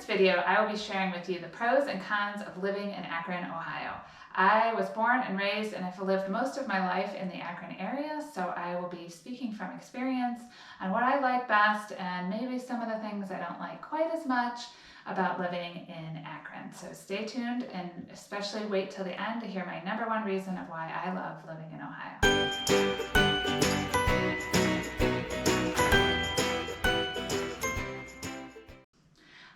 video, I will be sharing with you the pros and cons of living in Akron, Ohio. I was born and raised and have lived most of my life in the Akron area, so I will be speaking from experience on what I like best and maybe some of the things I don't like quite as much about living in Akron. So stay tuned and especially wait till the end to hear my #1 reason of why I love living in Ohio.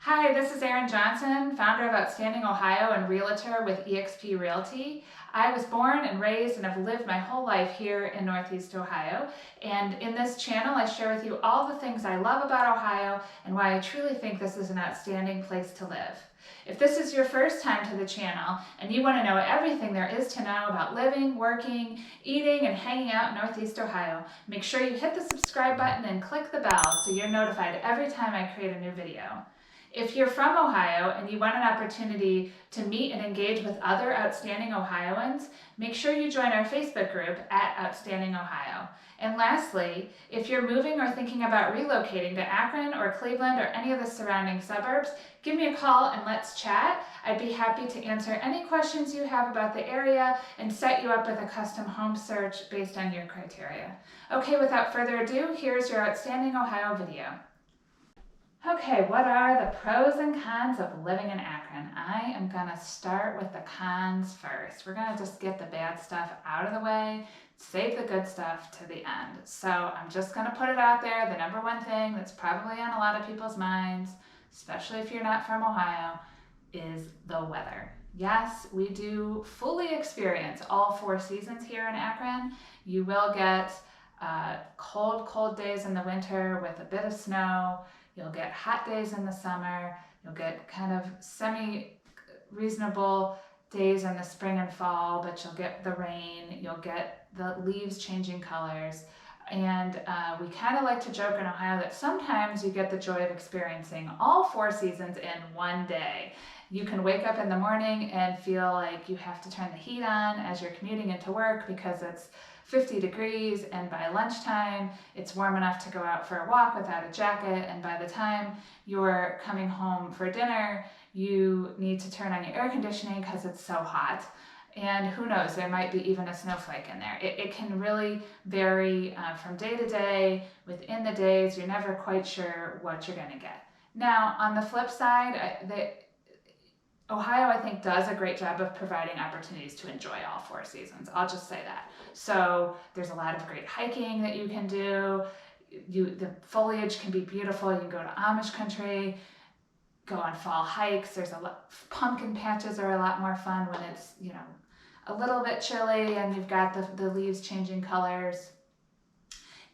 Hi, this is Erin Johnson, founder of Outstanding Ohio and Realtor with eXp Realty. I was born and raised and have lived my whole life here in Northeast Ohio. And in this channel, I share with you all the things I love about Ohio and why I truly think this is an outstanding place to live. If this is your first time to the channel and you want to know everything there is to know about living, working, eating, and hanging out in Northeast Ohio, make sure you hit the subscribe button and click the bell so you're notified every time I create a new video. If you're from Ohio and you want an opportunity to meet and engage with other outstanding Ohioans, make sure you join our Facebook group at Outstanding Ohio. And lastly, if you're moving or thinking about relocating to Akron or Cleveland or any of the surrounding suburbs, give me a call and let's chat. I'd be happy to answer any questions you have about the area and set you up with a custom home search based on your criteria. Okay, without further ado, here's your Outstanding Ohio video. Okay, what are the pros and cons of living in Akron? I am gonna start with the cons first. We're gonna just get the bad stuff out of the way, save the good stuff to the end. So I'm just gonna put it out there, the #1 thing that's probably on a lot of people's minds, especially if you're not from Ohio, is the weather. Yes, we do fully experience all 4 seasons here in Akron. You will get cold days in the winter with a bit of snow. You'll get hot days in the summer. You'll get kind of semi-reasonable days in the spring and fall, but you'll get the rain. You'll get the leaves changing colors. And we kind of like to joke in Ohio that sometimes you get the joy of experiencing all 4 seasons in one day. You can wake up in the morning and feel like you have to turn the heat on as you're commuting into work because it's 50 degrees, and by lunchtime it's warm enough to go out for a walk without a jacket, and by the time you're coming home for dinner you need to turn on your air conditioning because it's so hot. And who knows, there might be even a snowflake in there. It can really vary from day to day. Within the days, you're never quite sure what you're going to get. Now, on the flip side, Ohio, I think, does a great job of providing opportunities to enjoy all 4 seasons. I'll just say that. So there's a lot of great hiking that you can do. The foliage can be beautiful. You can go to Amish country, go on fall hikes. Pumpkin patches are a lot more fun when it's, a little bit chilly and you've got the leaves changing colors.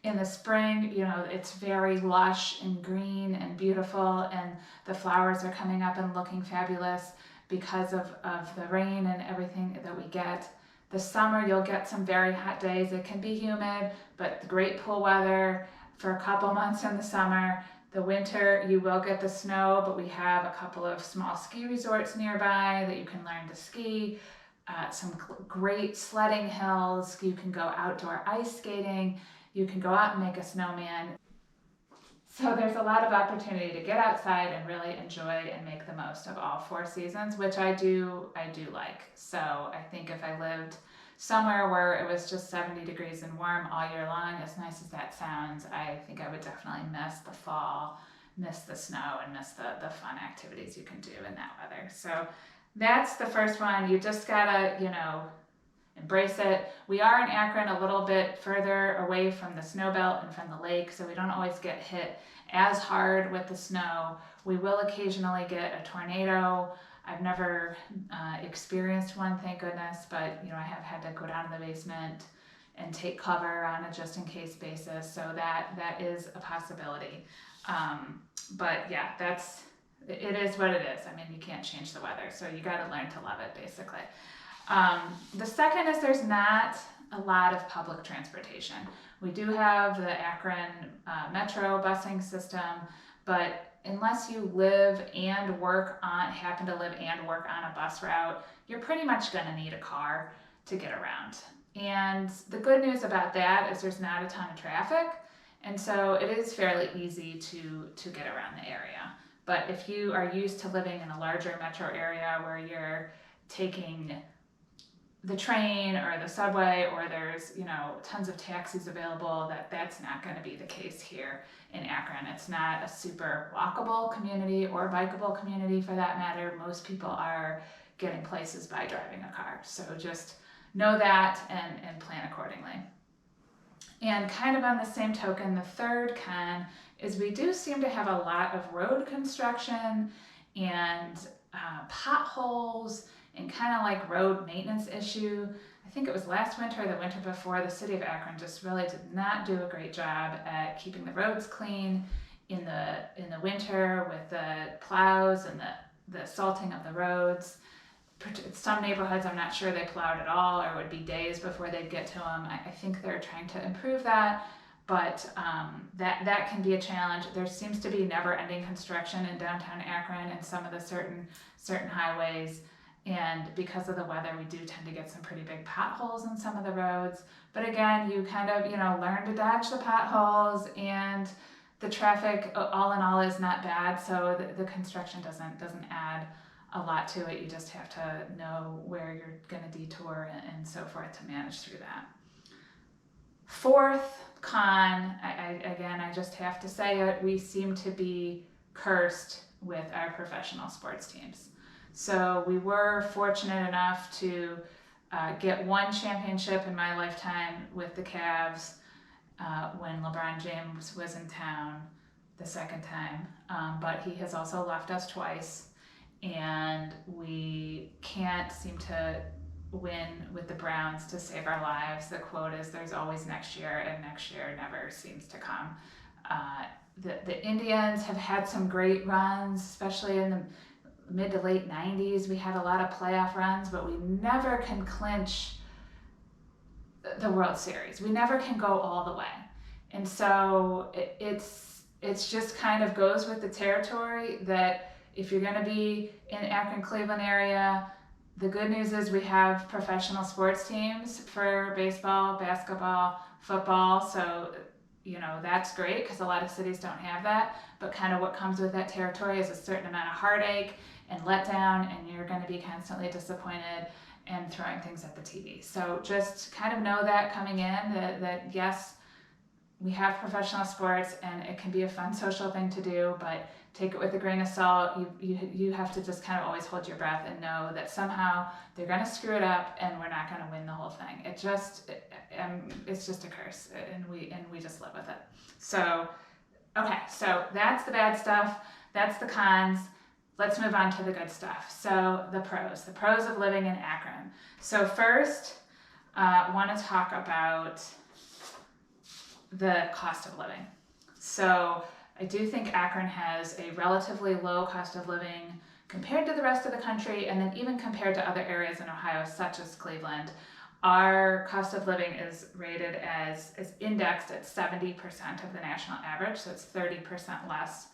In the spring, it's very lush and green and beautiful, and the flowers are coming up and looking fabulous because of the rain and everything that we get. The summer, you'll get some very hot days. It can be humid, but great pool weather for a couple months in the summer. The winter, you will get the snow, but we have a couple of small ski resorts nearby that you can learn to ski. Some great sledding hills. You can go outdoor ice skating. You can go out and make a snowman. So there's a lot of opportunity to get outside and really enjoy and make the most of all 4 seasons, which I do like. So I think if I lived somewhere where it was just 70 degrees and warm all year long, as nice as that sounds, I think I would definitely miss the fall, miss the snow, and miss the fun activities you can do in that weather. So that's the first one. You just gotta, embrace it. We are in Akron, a little bit further away from the snow belt and from the lake, so we don't always get hit as hard with the snow. We will occasionally get a tornado. I've never experienced one, thank goodness, but I have had to go down to the basement and take cover on a just in case basis, so that is a possibility. But yeah, it is what it is. I mean, you can't change the weather, so you got to learn to love it, basically. The second is there's not a lot of public transportation. We do have the Akron Metro busing system, but unless you happen to live and work on a bus route, you're pretty much going to need a car to get around. And the good news about that is there's not a ton of traffic, and so it is fairly easy to get around the area. But if you are used to living in a larger metro area where you're taking the train or the subway, or there's tons of taxis available, that's not going to be the case here in Akron. It's not a super walkable community or bikeable community for that matter. Most people are getting places by driving a car. So just know that and plan accordingly. And kind of on the same token, the third con is we do seem to have a lot of road construction and potholes and kind of like road maintenance issue. I think it was last winter or the winter before, the city of Akron just really did not do a great job at keeping the roads clean in the winter with the plows and the salting of the roads. Some neighborhoods, I'm not sure they plowed at all, or it would be days before they'd get to them. I think they're trying to improve that, but that can be a challenge. There seems to be never-ending construction in downtown Akron and some of the certain highways, and because of the weather, we do tend to get some pretty big potholes in some of the roads. But again, you kind of learn to dodge the potholes, and the traffic all in all is not bad, so the construction doesn't add a lot to it. You just have to know where you're going to detour and so forth to manage through that. Fourth con, I just have to say it, we seem to be cursed with our professional sports teams. So we were fortunate enough to get one championship in my lifetime with the Cavs when LeBron James was in town the second time, but he has also left us twice. And we can't seem to win with the Browns to save our lives. The quote is, there's always next year, and next year never seems to come. The Indians have had some great runs, especially in the mid to late 90s. We had a lot of playoff runs, but we never can clinch the World Series. We never can go all the way. And so it's just kind of goes with the territory that if you're going to be in Akron, Cleveland area, the good news is we have professional sports teams for baseball, basketball, football. So, that's great because a lot of cities don't have that. But kind of what comes with that territory is a certain amount of heartache and letdown, and you're going to be constantly disappointed and throwing things at the TV. So just kind of know that coming in, that yes, we have professional sports and it can be a fun social thing to do, but take it with a grain of salt. You have to just kind of always hold your breath and know that somehow they're going to screw it up and we're not going to win the whole thing. It's just a curse, and we just live with it. So, okay, so that's the bad stuff. That's the cons. Let's move on to the good stuff. So the pros of living in Akron. So first, I want to talk about the cost of living. So I do think Akron has a relatively low cost of living compared to the rest of the country, and then even compared to other areas in Ohio, such as Cleveland. Our cost of living is rated as indexed at 70% of the national average, so it's 30% less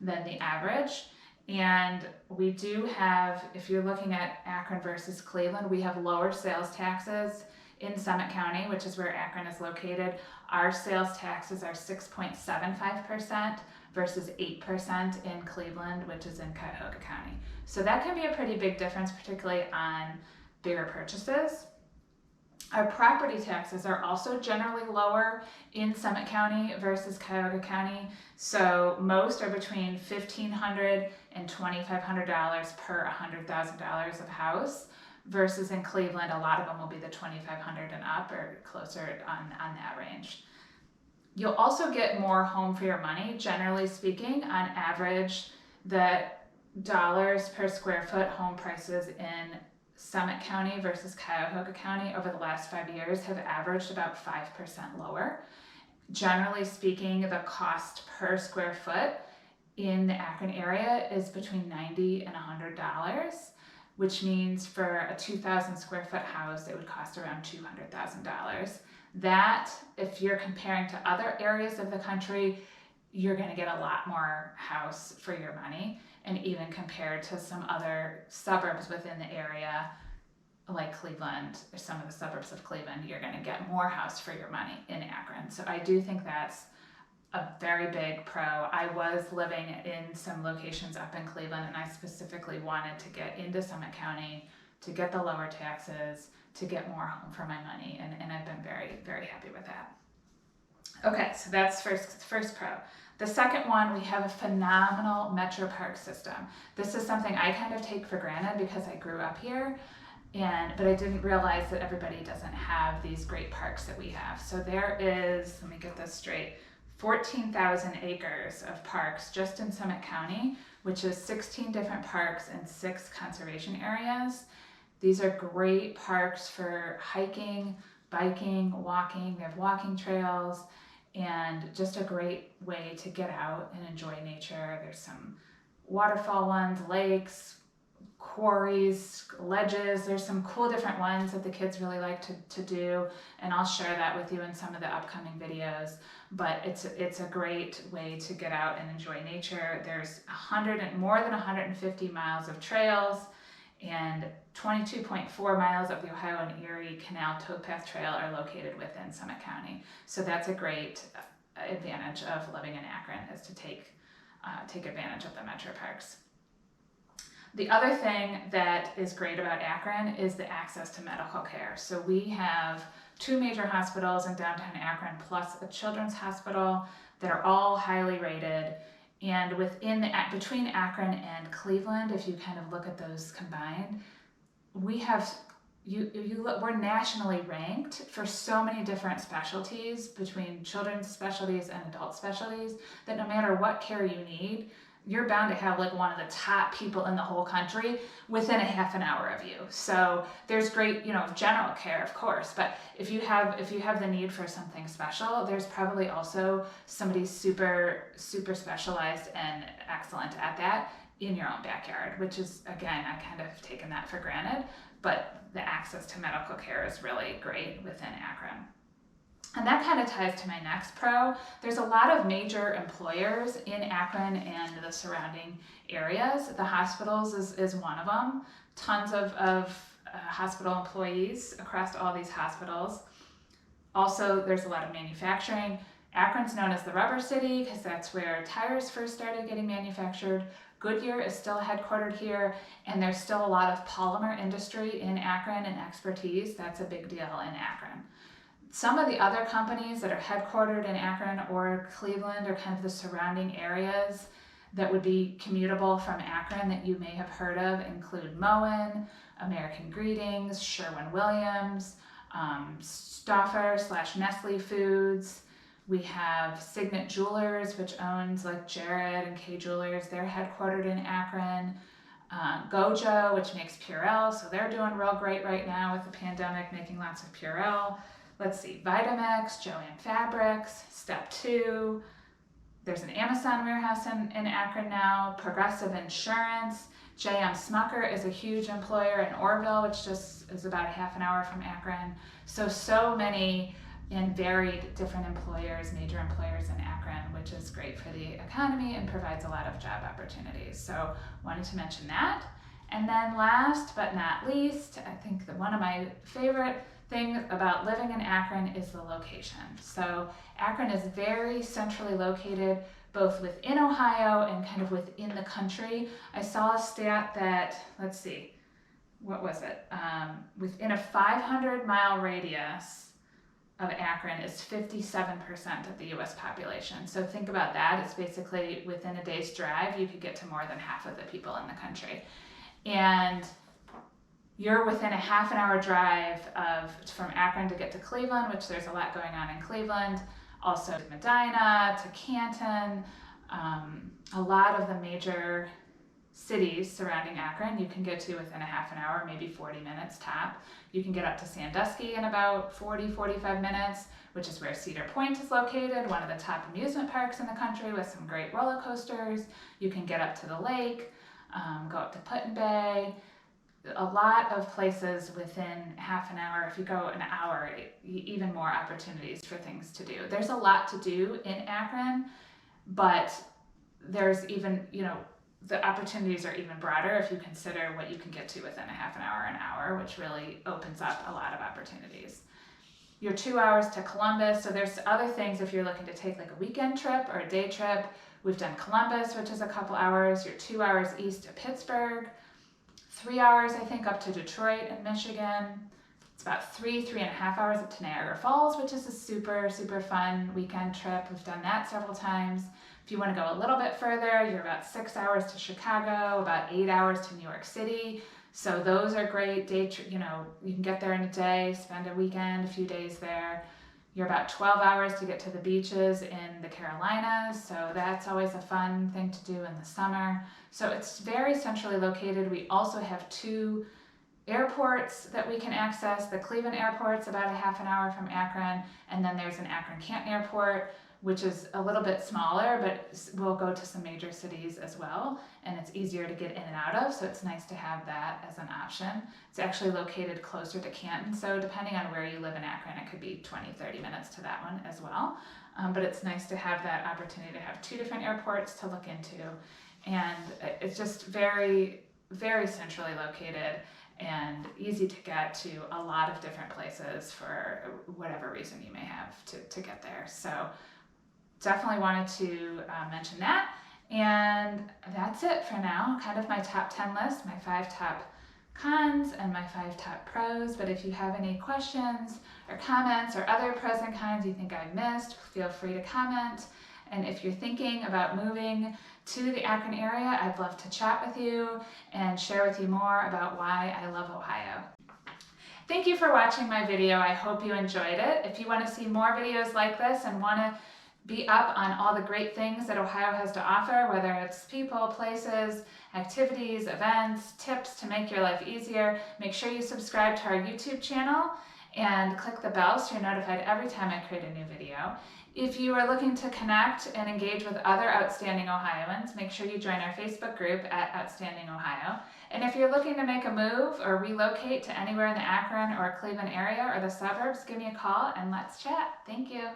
than the average. And we do have, if you're looking at Akron versus Cleveland, we have lower sales taxes in Summit County, which is where Akron is located. Our sales taxes are 6.75% versus 8% in Cleveland, which is in Cuyahoga County. So that can be a pretty big difference, particularly on bigger purchases. Our property taxes are also generally lower in Summit County versus Cuyahoga County. So most are between $1,500 and $2,500 per $100,000 of house, versus in Cleveland, a lot of them will be the $2,500 and up, or closer on that range. You'll also get more home for your money, generally speaking. On average, the dollars per square foot home prices in Summit County versus Cuyahoga County over the last 5 years have averaged about 5% lower. Generally speaking, the cost per square foot in the Akron area is between $90 and $100, which means for a 2,000 square foot house, it would cost around $200,000. That, if you're comparing to other areas of the country, you're going to get a lot more house for your money. And even compared to some other suburbs within the area, like Cleveland, or some of the suburbs of Cleveland, you're going to get more house for your money in Akron. So I do think that's a very big pro. I was living in some locations up in Cleveland, and I specifically wanted to get into Summit County to get the lower taxes, to get more home for my money, and I've been very, very happy with that. Okay, so that's first pro. The second one, we have a phenomenal Metro Park system. This is something I kind of take for granted because I grew up here, but I didn't realize that everybody doesn't have these great parks that we have. So there is, let me get this straight, 14,000 acres of parks just in Summit County, which is 16 different parks and 6 conservation areas. These are great parks for hiking, biking, walking. They have walking trails, and just a great way to get out and enjoy nature. There's some waterfall ones, lakes, quarries, ledges. There's some cool different ones that the kids really like to do, and I'll share that with you in some of the upcoming videos. But it's a great way to get out and enjoy nature. There's more than 150 miles of trails, and 22.4 miles of the Ohio and Erie Canal Towpath Trail are located within Summit County. So that's a great advantage of living in Akron, is to take advantage of the metro parks. The other thing that is great about Akron is the access to medical care. So we have 2 major hospitals in downtown Akron, plus a children's hospital that are all highly rated. And between Akron and Cleveland, if you kind of look at those combined, we're nationally ranked for so many different specialties, between children's specialties and adult specialties, that no matter what care you need, you're bound to have like one of the top people in the whole country within a half an hour of you. So there's great, general care, of course, but if you have the need for something special, there's probably also somebody super, super specialized and excellent at that in your own backyard, which is, again, I kind of have taken that for granted, but the access to medical care is really great within Akron. And that kind of ties to my next pro. There's a lot of major employers in Akron and the surrounding areas. The hospitals is one of them. Tons of hospital employees across all these hospitals. Also, there's a lot of manufacturing. Akron's known as the rubber city because that's where tires first started getting manufactured. Goodyear is still headquartered here, and there's still a lot of polymer industry in Akron and expertise. That's a big deal in Akron. Some of the other companies that are headquartered in Akron or Cleveland, or kind of the surrounding areas that would be commutable from Akron that you may have heard of, include Moen, American Greetings, Sherwin-Williams, Stauffer/Nestle Foods. We have Signet Jewelers, which owns like Jared and Kay Jewelers. They're headquartered in Akron. Gojo, which makes Purell, so they're doing real great right now with the pandemic, making lots of Purell. Let's see, Vitamix, Joann Fabrics, Step 2. There's an Amazon warehouse in Akron now. Progressive Insurance. J.M. Smucker is a huge employer in Orville, which just is about a half an hour from Akron. So many and varied different employers, major employers in Akron, which is great for the economy and provides a lot of job opportunities. So wanted to mention that. And then last but not least, I think that one of my favorite thing about living in Akron is the location. So Akron is very centrally located, both within Ohio and kind of within the country. I saw a stat that, let's see, what was it? Within a 500-mile radius of Akron is 57% of the U.S. population. So think about that. It's basically within a day's drive, you could get to more than half of the people in the country. And you're within a half an hour drive from Akron to get to Cleveland, which there's a lot going on in Cleveland. Also to Medina, to Canton, a lot of the major cities surrounding Akron you can get to within a half an hour, maybe 40 minutes top. You can get up to Sandusky in about 40-45 minutes, which is where Cedar Point is located, one of the top amusement parks in the country with some great roller coasters. You can get up to the lake, go up to Put-in-Bay. A lot of places within half an hour. If you go an hour, even more opportunities for things to do. There's a lot to do in Akron, but there's even, the opportunities are even broader if you consider what you can get to within a half an hour, which really opens up a lot of opportunities. You're 2 hours to Columbus. So there's other things if you're looking to take like a weekend trip or a day trip. We've done Columbus, which is a couple hours. You're 2 hours east of Pittsburgh. 3 hours, I think, up to Detroit in Michigan. It's about 3.5 hours up to Niagara Falls, which is a super, super fun weekend trip. We've done that several times. If you want to go a little bit further, you're about 6 hours to Chicago, about 8 hours to New York City. So those are great day, you can get there in a day, spend a weekend, a few days there. You're about 12 hours to get to the beaches in the Carolinas, so that's always a fun thing to do in the summer. So it's very centrally located. We also have 2 airports that we can access. The Cleveland airport's about a half an hour from Akron, and then there's an Akron-Canton airport, which is a little bit smaller, but we'll go to some major cities as well, and it's easier to get in and out of, so it's nice to have that as an option. It's actually located closer to Canton, so depending on where you live in Akron, it could be 20-30 minutes to that one as well. But it's nice to have that opportunity to have 2 different airports to look into, and it's just very, very centrally located and easy to get to a lot of different places for whatever reason you may have to get there. So definitely wanted to mention that. And that's it for now. Kind of my top 10 list, my 5 top cons and my 5 top pros. But if you have any questions or comments or other pros and cons you think I missed, feel free to comment. And if you're thinking about moving to the Akron area, I'd love to chat with you and share with you more about why I love Ohio. Thank you for watching my video. I hope you enjoyed it. If you want to see more videos like this and want to be up on all the great things that Ohio has to offer, whether it's people, places, activities, events, tips to make your life easier, make sure you subscribe to our YouTube channel and click the bell so you're notified every time I create a new video. If you are looking to connect and engage with other outstanding Ohioans, make sure you join our Facebook group at Outstanding Ohio. And if you're looking to make a move or relocate to anywhere in the Akron or Cleveland area or the suburbs, give me a call and let's chat. Thank you.